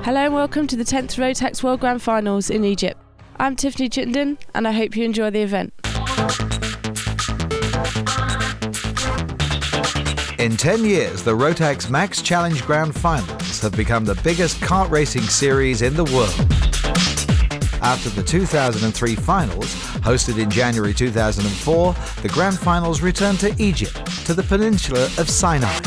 Hello and welcome to the 10th Rotax World Grand Finals in Egypt. I'm Tiffany Chittenden and I hope you enjoy the event. In 10 years, the Rotax Max Challenge Grand Finals have become the biggest kart racing series in the world. After the 2003 finals, hosted in January 2004, the Grand Finals returned to Egypt, to the peninsula of Sinai.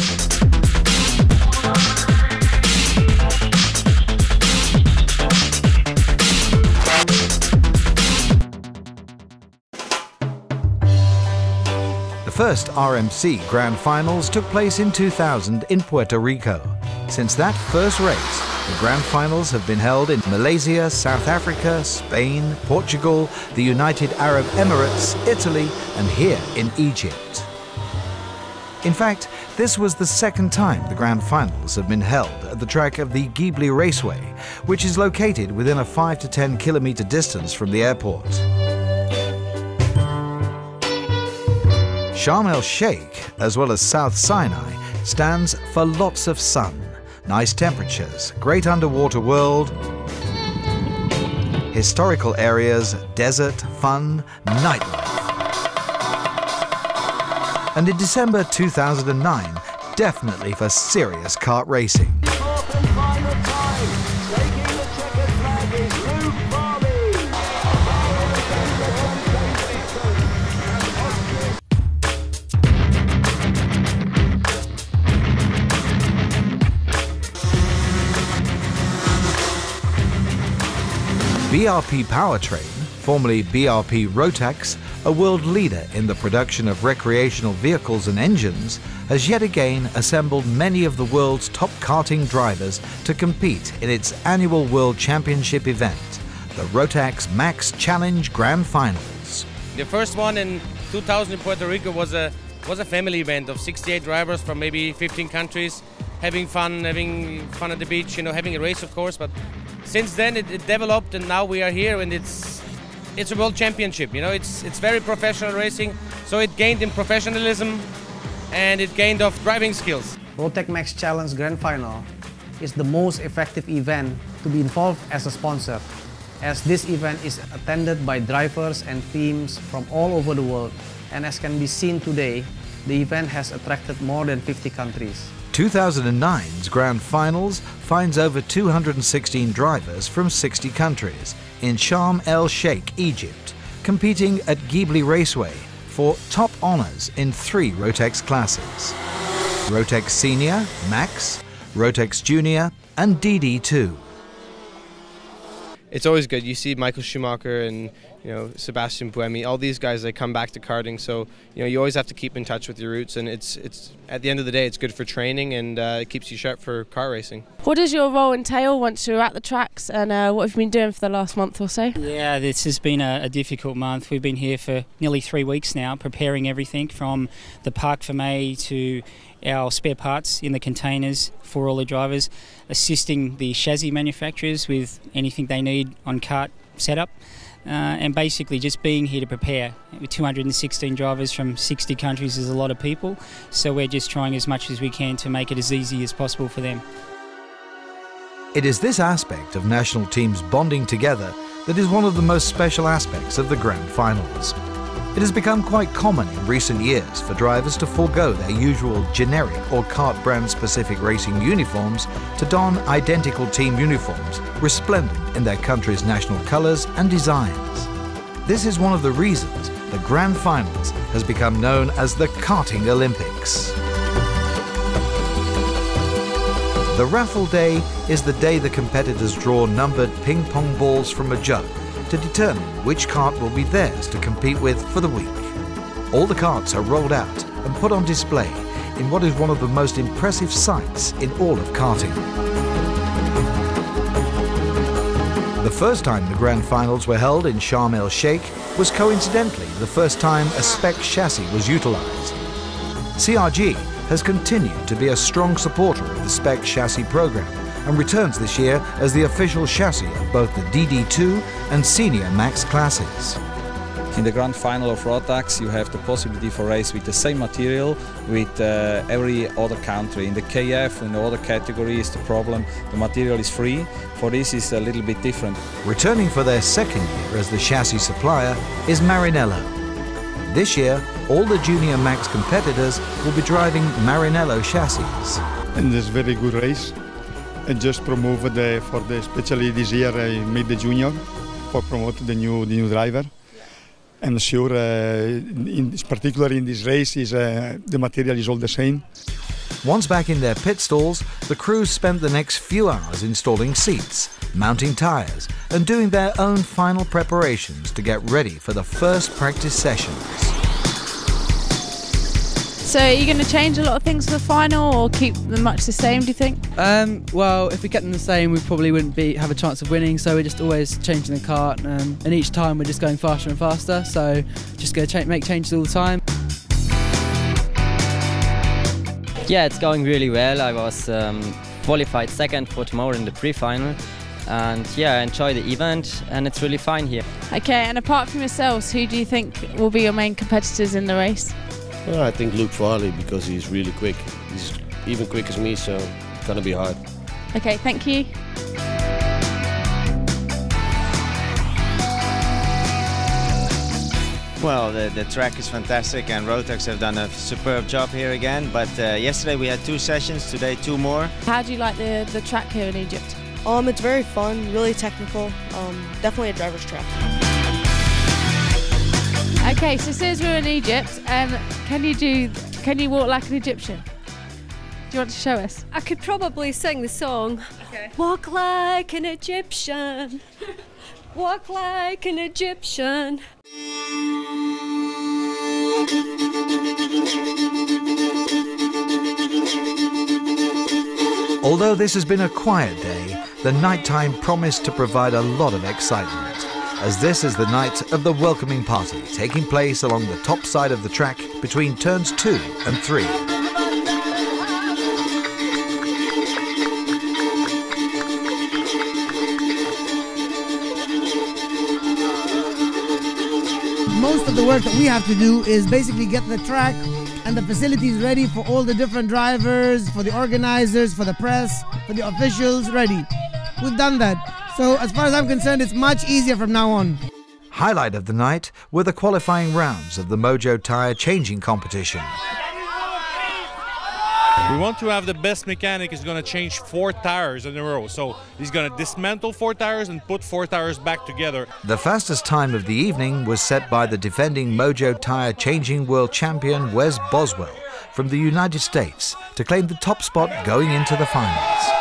The first RMC Grand Finals took place in 2000 in Puerto Rico. Since that first race, the Grand Finals have been held in Malaysia, South Africa, Spain, Portugal, the United Arab Emirates, Italy, and here in Egypt. In fact, this was the second time the Grand Finals have been held at the track of the Ghibli Raceway, which is located within a 5 to 10 kilometer distance from the airport. Sharm el-Sheikh, as well as South Sinai, stands for lots of sun, nice temperatures, great underwater world, historical areas, desert, fun, nightlife. And in December 2009, definitely for serious kart racing. BRP Powertrain, formerly BRP Rotax, a world leader in the production of recreational vehicles and engines, has yet again assembled many of the world's top karting drivers to compete in its annual World Championship event, the Rotax Max Challenge Grand Finals. The first one in 2000 in Puerto Rico was a family event of 68 drivers from maybe 15 countries, having fun at the beach, having a race of course, but since then it developed and now we are here and it's a world championship, it's very professional racing, so it gained in professionalism and it gained of driving skills. Rotax Max Challenge Grand Final is the most effective event to be involved as a sponsor, as this event is attended by drivers and teams from all over the world, and as can be seen today, the event has attracted more than 50 countries. 2009's Grand Finals finds over 216 drivers from 60 countries in Sharm el-Sheikh, Egypt, competing at Ghibli Raceway for top honours in 3 Rotax classes: Rotax Senior, Max, Rotax Junior and DD2. It's always good. You see Michael Schumacher and Sebastian Buemi, all these guys, they come back to karting, so you always have to keep in touch with your roots, and it's at the end of the day it's good for training and it keeps you sharp for car racing. What does your role entail once you're at the tracks, and what have you been doing for the last month or so? Yeah, this has been a difficult month. We've been here for nearly 3 weeks now, preparing everything from the parc fermé to our spare parts in the containers for all the drivers, assisting the chassis manufacturers with anything they need on kart setup, and basically just being here to prepare. With 216 drivers from 60 countries is a lot of people, so we're just trying as much as we can to make it as easy as possible for them. It is this aspect of national teams bonding together that is one of the most special aspects of the Grand Finals. It has become quite common in recent years for drivers to forego their usual generic or kart brand specific racing uniforms to don identical team uniforms resplendent in their country's national colours and designs. This is one of the reasons the Grand Finals has become known as the Karting Olympics. The raffle day is the day the competitors draw numbered ping pong balls from a jug to determine which kart will be theirs to compete with for the week. All the karts are rolled out and put on display in what is one of the most impressive sights in all of karting. The first time the Grand Finals were held in Sharm el-Sheikh was coincidentally the first time a spec chassis was utilised. CRG has continued to be a strong supporter of the spec chassis program and returns this year as the official chassis of both the DD2 and Senior Max classes. In the grand final of Rotax, you have the possibility for race with the same material with every other country. In the KF, in the other categories, the problem, the material is free. For this is a little bit different. Returning for their second year as the chassis supplier is Maranello. This year, all the Junior Max competitors will be driving Maranello chassis. And this very good race. And just promoted especially this year I made the junior for promote the new driver. And sure, particularly in this race, the material is all the same. Once back in their pit stalls, the crews spent the next few hours installing seats, mounting tyres, and doing their own final preparations to get ready for the first practice sessions. So are you going to change a lot of things for the final or keep them much the same, do you think? Well, if we kept them the same, we probably wouldn't have a chance of winning, so we're just always changing the kart, and each time we're just going faster and faster, so just going to make changes all the time. Yeah, it's going really well. I was qualified second for tomorrow in the pre-final, and yeah, I enjoy the event and it's really fine here. Okay, and apart from yourselves, who do you think will be your main competitors in the race? Well, I think Luke Farley, because he's really quick. He's even quick as me, so it's gonna be hard. Okay, thank you. Well, the track is fantastic and Rotax have done a superb job here again, but yesterday we had 2 sessions, today 2 more. How do you like the track here in Egypt? It's very fun, really technical, definitely a driver's track. Okay, so since we're in Egypt, can you walk like an Egyptian? Do you want to show us? I could probably sing the song. Okay. Walk like an Egyptian, walk like an Egyptian. Although this has been a quiet day, the nighttime promised to provide a lot of excitement, as this is the night of the welcoming party, taking place along the top side of the track between turns 2 and 3. Most of the work that we have to do is basically get the track and the facilities ready for all the different drivers, for the organizers, for the press, for the officials, ready. We've done that. So as far as I'm concerned, it's much easier from now on. Highlight of the night were the qualifying rounds of the Mojo tyre changing competition. We want to have the best mechanic is going to change 4 tires in a row. So he's going to dismantle 4 tires and put 4 tires back together. The fastest time of the evening was set by the defending Mojo tyre changing world champion Wes Boswell from the United States to claim the top spot going into the finals.